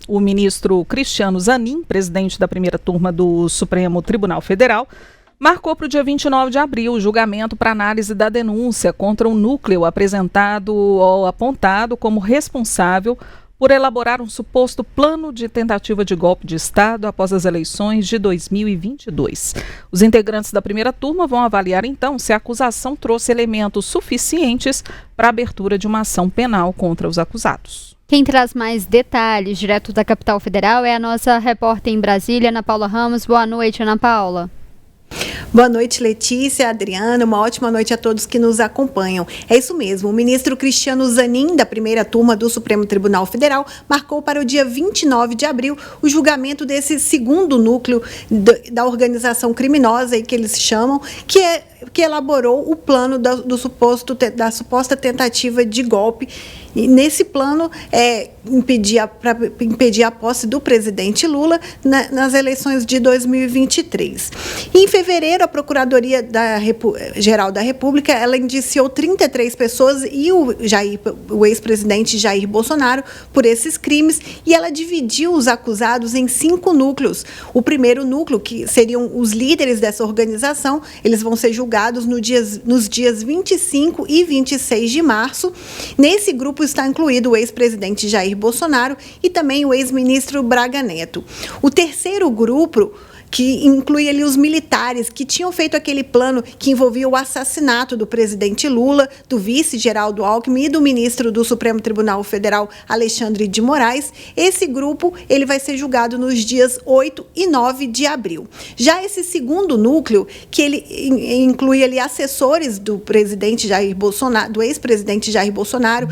o ministro Cristiano Zanin, presidente da primeira turma do Supremo Tribunal Federal, marcou para o dia 29 de abril o julgamento para análise da denúncia contra um núcleo apresentado ou apontado como responsável por elaborar um suposto plano de tentativa de golpe de Estado após as eleições de 2022. Os integrantes da primeira turma vão avaliar, então, se a acusação trouxe elementos suficientes para a abertura de uma ação penal contra os acusados. Quem traz mais detalhes direto da capital federal é a nossa repórter em Brasília, Ana Paula Ramos. Boa noite, Ana Paula. Boa noite, Letícia, Adriana, uma ótima noite a todos que nos acompanham. É isso mesmo, o ministro Cristiano Zanin, da primeira turma do Supremo Tribunal Federal, marcou para o dia 29 de abril o julgamento desse segundo núcleo da organização criminosa, que eles chamam, que elaborou o plano da suposta tentativa de golpe. E nesse plano para impedir a posse do presidente Lula nas eleições de 2023. E em fevereiro, a Procuradoria-Geral da República ela indiciou 33 pessoas e o ex-presidente Jair Bolsonaro por esses crimes, e ela dividiu os acusados em 5 núcleos. O primeiro núcleo, que seriam os líderes dessa organização, eles vão ser julgados nos dias 25 e 26 de março. Nesse grupo está incluído o ex-presidente Jair Bolsonaro e também o ex-ministro Braga Neto. O terceiro grupo, que inclui ali os militares que tinham feito aquele plano que envolvia o assassinato do presidente Lula, do vice Geraldo Alckmin e do ministro do Supremo Tribunal Federal, Alexandre de Moraes. Esse grupo ele vai ser julgado nos dias 8 e 9 de abril. Já esse segundo núcleo, que ele inclui ali assessores do presidente Jair Bolsonaro, do ex-presidente Jair Bolsonaro,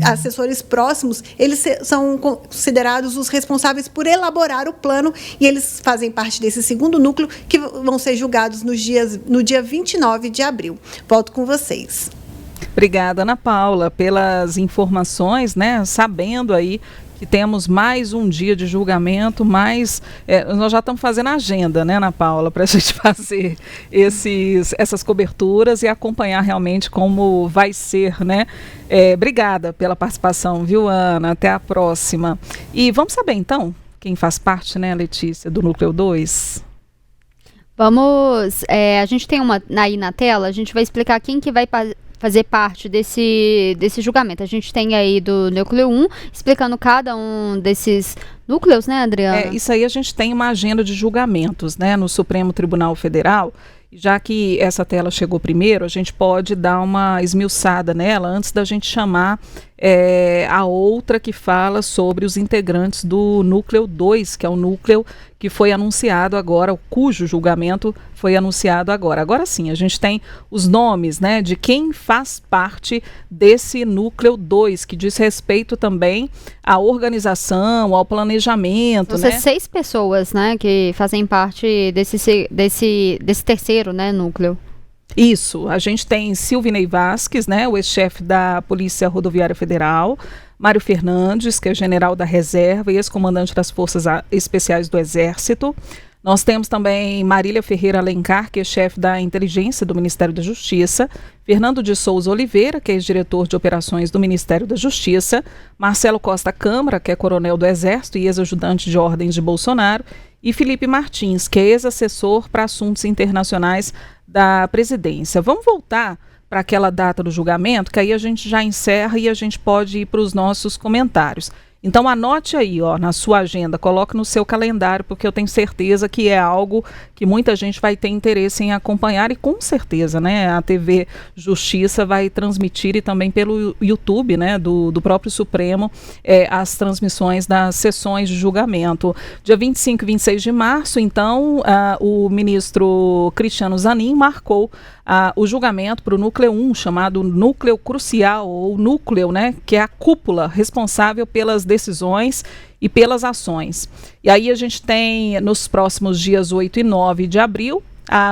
assessores próximos, eles são considerados os responsáveis por elaborar o plano, e eles fazem parte desse segundo núcleo, que vão ser julgados no dia 29 de abril. Volto com vocês. Obrigada, Ana Paula, pelas informações, né? Sabendo aí que temos mais um dia de julgamento, nós já estamos fazendo agenda, né, Ana Paula, para a gente fazer essas coberturas e acompanhar realmente como vai ser, né? Obrigada pela participação, viu, Ana? Até a próxima. E vamos saber, então, quem faz parte, né, Letícia, do Núcleo 2? Vamos, a gente tem uma aí na tela, a gente vai explicar quem que vai fazer parte desse julgamento. A gente tem aí do Núcleo 1, explicando cada um desses núcleos, né, Adriana? Isso aí, a gente tem uma agenda de julgamentos, né, no Supremo Tribunal Federal. Já que essa tela chegou primeiro, a gente pode dar uma esmiuçada nela antes da gente chamar a outra que fala sobre os integrantes do Núcleo 2, que é o núcleo que foi anunciado agora, cujo julgamento foi anunciado agora. Agora sim, a gente tem os nomes, né, de quem faz parte desse Núcleo 2, que diz respeito também à organização, ao planejamento. São 6 pessoas, né, que fazem parte desse terceiro, né, núcleo. Isso, a gente tem Silvinei Vasquez, né, o ex-chefe da Polícia Rodoviária Federal, Mário Fernandes, que é general da reserva e ex-comandante das Forças Especiais do Exército. Nós temos também Marília Ferreira Alencar, que é chefe da inteligência do Ministério da Justiça, Fernando de Souza Oliveira, que é ex-diretor de operações do Ministério da Justiça, Marcelo Costa Câmara, que é coronel do Exército e ex-ajudante de ordens de Bolsonaro, e Felipe Martins, que é ex-assessor para assuntos internacionais da presidência. Vamos voltar para aquela data do julgamento, que aí a gente já encerra e a gente pode ir para os nossos comentários. Então anote aí, ó, na sua agenda, coloque no seu calendário, porque eu tenho certeza que é algo que muita gente vai ter interesse em acompanhar, e com certeza, né, a TV Justiça vai transmitir, e também pelo YouTube, né, do próprio Supremo, as transmissões das sessões de julgamento. Dia 25 e 26 de março, então, o ministro Cristiano Zanin marcou o julgamento para o Núcleo 1, chamado Núcleo Crucial, ou Núcleo, né, que é a cúpula responsável pelas decisões e pelas ações. E aí a gente tem, nos próximos dias 8 e 9 de abril,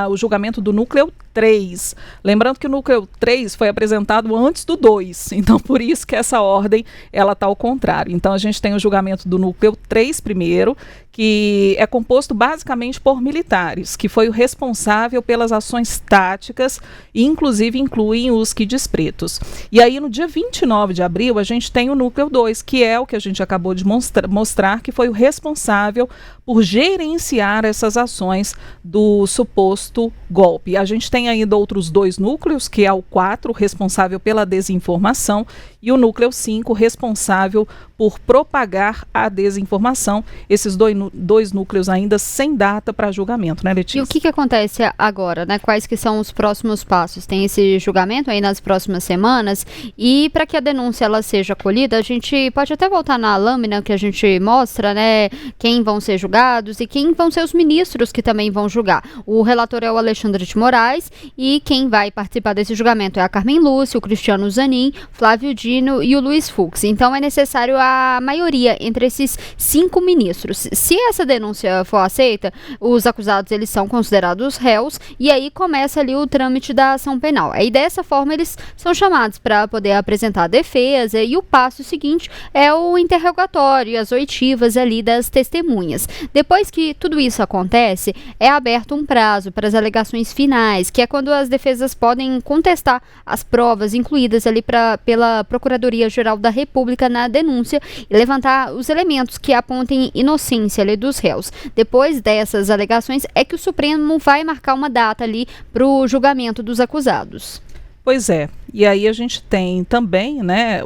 o julgamento do Núcleo 3. Lembrando que o núcleo 3 foi apresentado antes do 2, então por isso que essa ordem ela está ao contrário. Então a gente tem o julgamento do núcleo 3 primeiro, que é composto basicamente por militares, que foi o responsável pelas ações táticas e inclusive incluem os quides pretos. E aí no dia 29 de abril a gente tem o núcleo 2, que é o que a gente acabou de mostrar, que foi o responsável por gerenciar essas ações do suposto golpe. A gente tem ainda outros 2 núcleos, que é o 4, responsável pela desinformação, e o núcleo 5, responsável por propagar a desinformação. Esses 2 núcleos ainda sem data para julgamento, né, Letícia? E o que acontece agora, né? Quais que são os próximos passos? Tem esse julgamento aí nas próximas semanas, e para que a denúncia ela seja acolhida, a gente pode até voltar na lâmina que a gente mostra, né, quem vão ser julgados e quem vão ser os ministros que também vão julgar. O relator é o Alexandre de Moraes, e quem vai participar desse julgamento é a Carmen Lúcia, o Cristiano Zanin, Flávio Dino e o Luiz Fux. Então é necessário a maioria entre esses 5 ministros. Se essa denúncia for aceita, os acusados eles são considerados réus, e aí começa ali o trâmite da ação penal. Aí dessa forma eles são chamados para poder apresentar a defesa, e o passo seguinte é o interrogatório, as oitivas ali das testemunhas. Depois que tudo isso acontece, é aberto um prazo para as alegações finais, que é quando as defesas podem contestar as provas incluídas ali pela Procuradoria-Geral da República na denúncia e levantar os elementos que apontem inocência ali dos réus. Depois dessas alegações é que o Supremo vai marcar uma data ali para o julgamento dos acusados. Pois é, e aí a gente tem também, né,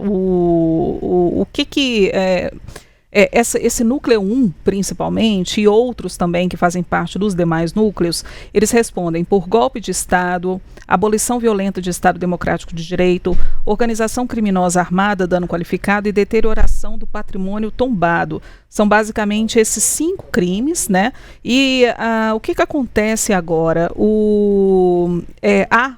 esse núcleo 1, principalmente, e outros também que fazem parte dos demais núcleos, eles respondem por golpe de Estado, abolição violenta de Estado Democrático de Direito, organização criminosa armada, dano qualificado e deterioração do patrimônio tombado. São basicamente esses 5 crimes, né? E o que acontece agora? Há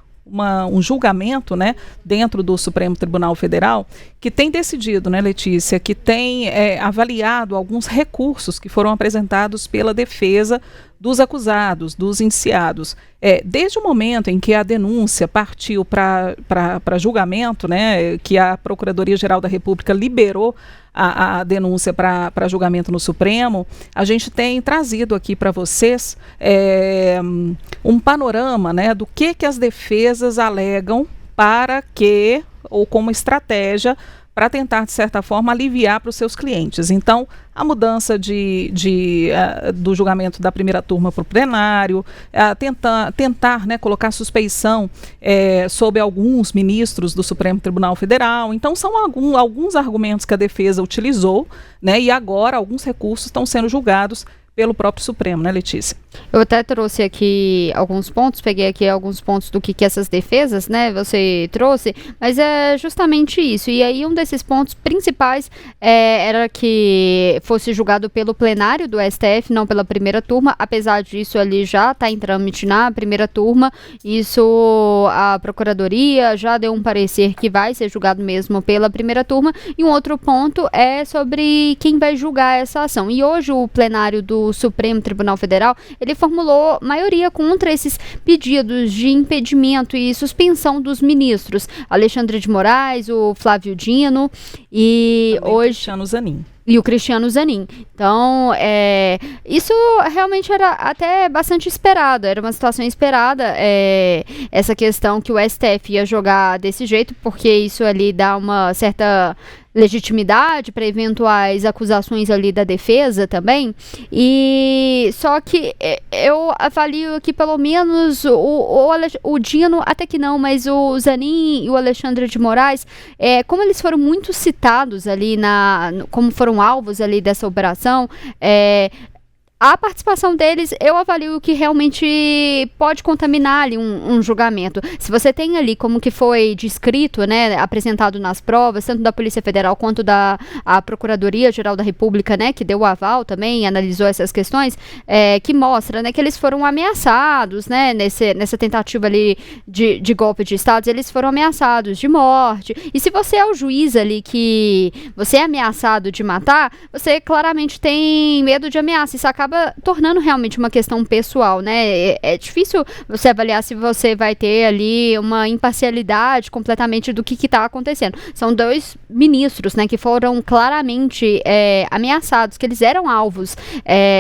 um julgamento, né, dentro do Supremo Tribunal Federal, que tem decidido, né, Letícia, que tem avaliado alguns recursos que foram apresentados pela defesa dos acusados, dos indiciados. Desde o momento em que a denúncia partiu para julgamento, né, que a Procuradoria-Geral da República liberou a denúncia para julgamento no Supremo, a gente tem trazido aqui para vocês um panorama, né, do que as defesas alegam para que, ou como estratégia, para tentar, de certa forma, aliviar para os seus clientes. Então, a mudança do julgamento da primeira turma para o plenário, tentar né, colocar suspeição sobre alguns ministros do Supremo Tribunal Federal. Então, são alguns argumentos que a defesa utilizou, né, e agora alguns recursos estão sendo julgados pelo próprio Supremo, né, Letícia? Eu até trouxe aqui alguns pontos, peguei aqui alguns pontos do que essas defesas, né, você trouxe, mas é justamente isso. E aí um desses pontos principais era que fosse julgado pelo plenário do STF, não pela primeira turma, apesar disso ali já está em trâmite na primeira turma. Isso a Procuradoria já deu um parecer que vai ser julgado mesmo pela primeira turma. E um outro ponto é sobre quem vai julgar essa ação. E hoje o plenário do Supremo Tribunal Federal, ele formulou maioria contra esses pedidos de impedimento e suspensão dos ministros Alexandre de Moraes, o Flávio Dino e também hoje Cristiano Zanin. E o Cristiano Zanin. Então, isso realmente era até bastante esperado, era uma situação esperada, essa questão que o STF ia jogar desse jeito, porque isso ali dá uma certa legitimidade para eventuais acusações ali da defesa também. E só que eu avalio que pelo menos o Dino, até que não, mas o Zanin e o Alexandre de Moraes, como eles foram muito citados ali como foram alvos ali dessa operação, a participação deles, eu avalio que realmente pode contaminar ali um julgamento. Se você tem ali como que foi descrito, né, apresentado nas provas, tanto da Polícia Federal quanto da Procuradoria-Geral da República, né, que deu o aval também, analisou essas questões, que mostra, né, que eles foram ameaçados, né, nessa tentativa ali de golpe de Estado, eles foram ameaçados de morte. E se você é o juiz ali que você é ameaçado de matar, você claramente tem medo de ameaça. Isso acaba acaba tornando realmente uma questão pessoal, né? É difícil você avaliar se você vai ter ali uma imparcialidade completamente do que está acontecendo. São 2 ministros, né, que foram claramente ameaçados, que eles eram alvos.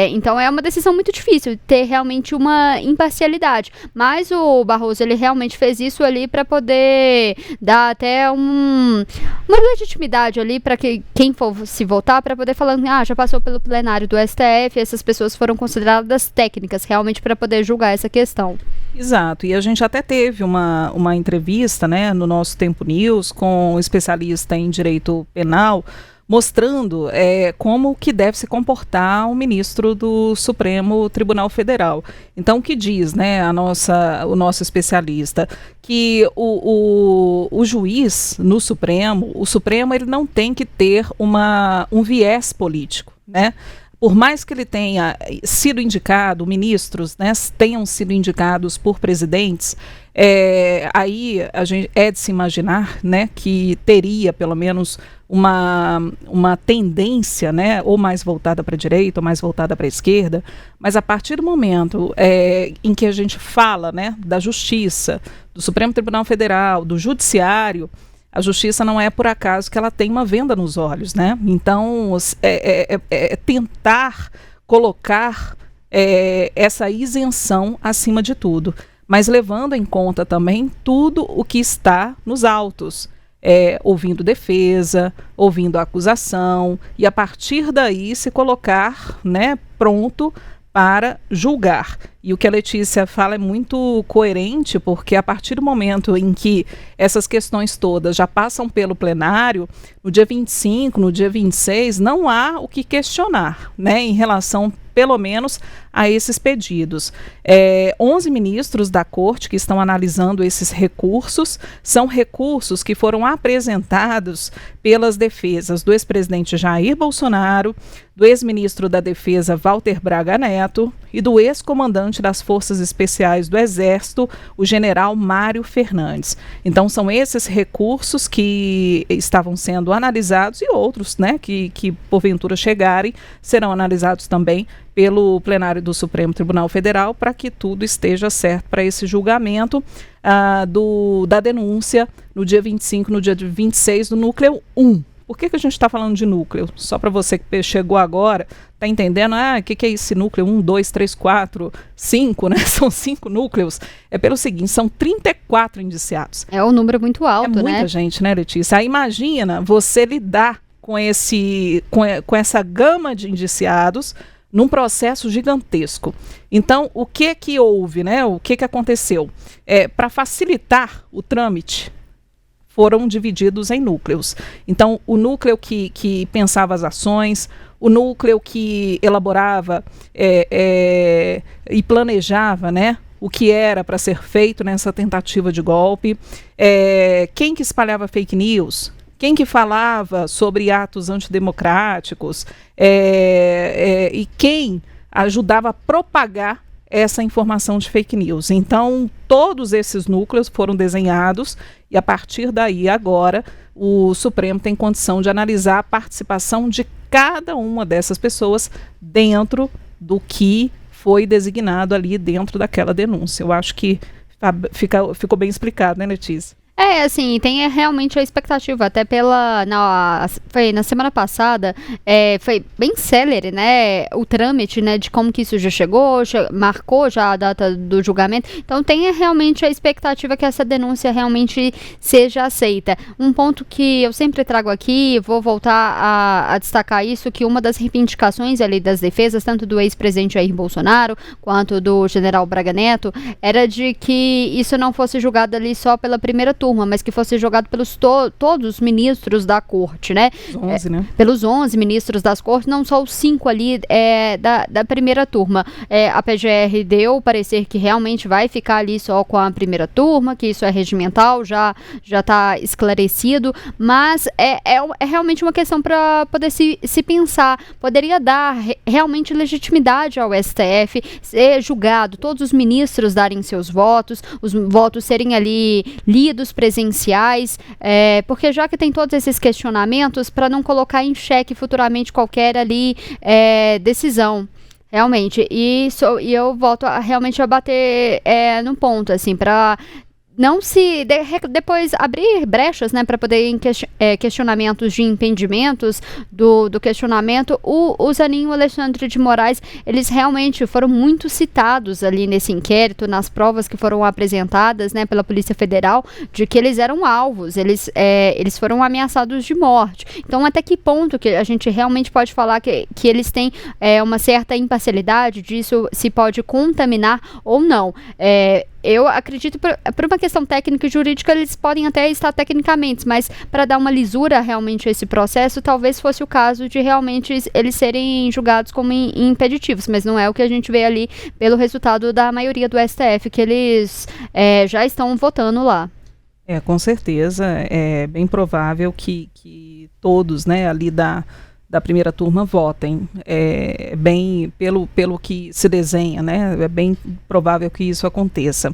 Então é uma decisão muito difícil ter realmente uma imparcialidade. Mas o Barroso, ele realmente fez isso ali para poder dar até uma legitimidade ali para que quem for se votar, para poder falar, já passou pelo plenário do STF, essas pessoas foram consideradas técnicas realmente para poder julgar essa questão. Exato, e a gente até teve uma entrevista, né, no nosso Tempo News com um especialista em direito penal, mostrando como que deve se comportar um ministro do Supremo Tribunal Federal. Então, o que diz, né, o nosso especialista? Que o juiz no Supremo, o Supremo ele não tem que ter um viés político, né? Por mais que ele tenha sido indicado, ministros, né, tenham sido indicados por presidentes, aí a gente é de se imaginar, né, que teria pelo menos uma tendência, né, ou mais voltada para a direita ou mais voltada para a esquerda, mas a partir do momento em que a gente fala, né, da Justiça, do Supremo Tribunal Federal, do Judiciário, a Justiça não é por acaso que ela tem uma venda nos olhos, né? Então, tentar colocar essa isenção acima de tudo, mas levando em conta também tudo o que está nos autos, ouvindo defesa, ouvindo acusação, e a partir daí se colocar, né, pronto para julgar. E o que a Letícia fala é muito coerente, porque a partir do momento em que essas questões todas já passam pelo plenário, no dia 25, no dia 26, não há o que questionar, né, em relação, pelo menos, a esses pedidos. 11 ministros da Corte que estão analisando esses recursos, são recursos que foram apresentados pelas defesas do ex-presidente Jair Bolsonaro, do ex-ministro da Defesa Walter Braga Neto e do ex-comandante das Forças Especiais do Exército, o general Mário Fernandes. Então são esses recursos que estavam sendo analisados, e outros, né, que porventura chegarem, serão analisados também pelo plenário do Supremo Tribunal Federal, para que tudo esteja certo para esse julgamento da denúncia no dia 25, no dia 26 do Núcleo 1. Por que a gente está falando de núcleo? Só para você que chegou agora, está entendendo? O que é esse núcleo? 1, 2, 3, 4, 5, né? São 5 núcleos. É pelo seguinte, são 34 indiciados. É um número muito alto, né? É muita gente, né, Letícia? Aí imagina você lidar com essa gama de indiciados num processo gigantesco. Então, o que houve, né? O que aconteceu? Para facilitar o trâmite, foram divididos em núcleos. Então, o núcleo que pensava as ações, o núcleo que elaborava e planejava, né, o que era para ser feito nessa tentativa de golpe, quem que espalhava fake news, quem que falava sobre atos antidemocráticos, e quem ajudava a propagar essa informação de fake news. Então, todos esses núcleos foram desenhados e, a partir daí, agora, o Supremo tem condição de analisar a participação de cada uma dessas pessoas dentro do que foi designado ali dentro daquela denúncia. Eu acho que ficou bem explicado, né, Letícia? Assim, tem realmente a expectativa, até foi na semana passada, foi bem célere, né, o trâmite, né, de como que isso já chegou, marcou já a data do julgamento, então tem realmente a expectativa que essa denúncia realmente seja aceita. Um ponto que eu sempre trago aqui, vou voltar a destacar isso, que uma das reivindicações ali das defesas, tanto do ex-presidente Jair Bolsonaro, quanto do general Braga Neto, era de que isso não fosse julgado ali só pela primeira turma, mas que fosse jogado pelos todos os ministros da corte, né? Os 11, né? Pelos 11 ministros das cortes, não só os 5 ali da primeira turma. A PGR deu o parecer que realmente vai ficar ali só com a primeira turma, que isso é regimental, já está esclarecido, mas é realmente uma questão para poder se pensar. Poderia dar realmente legitimidade ao STF ser julgado, todos os ministros darem seus votos, os votos serem ali lidos presenciais, porque já que tem todos esses questionamentos, para não colocar em xeque futuramente qualquer ali decisão. Realmente, e eu volto realmente a bater no ponto, assim, para não se depois abrir brechas, né, para poder questionamentos de impedimentos do questionamento. O Zanin e o Alexandre de Moraes, eles realmente foram muito citados ali nesse inquérito, nas provas que foram apresentadas, né, pela Polícia Federal, de que eles eram alvos, eles foram ameaçados de morte. Então, até que ponto que a gente realmente pode falar que eles têm uma certa imparcialidade, disso se pode contaminar ou não? Eu acredito, por uma questão técnica e jurídica, eles podem até estar tecnicamente, mas para dar uma lisura realmente a esse processo, talvez fosse o caso de realmente eles serem julgados como impeditivos, mas não é o que a gente vê ali pelo resultado da maioria do STF, que eles já estão votando lá. Com certeza, é bem provável que todos, né, ali da primeira turma votem, bem pelo que se desenha, né? É bem provável que isso aconteça.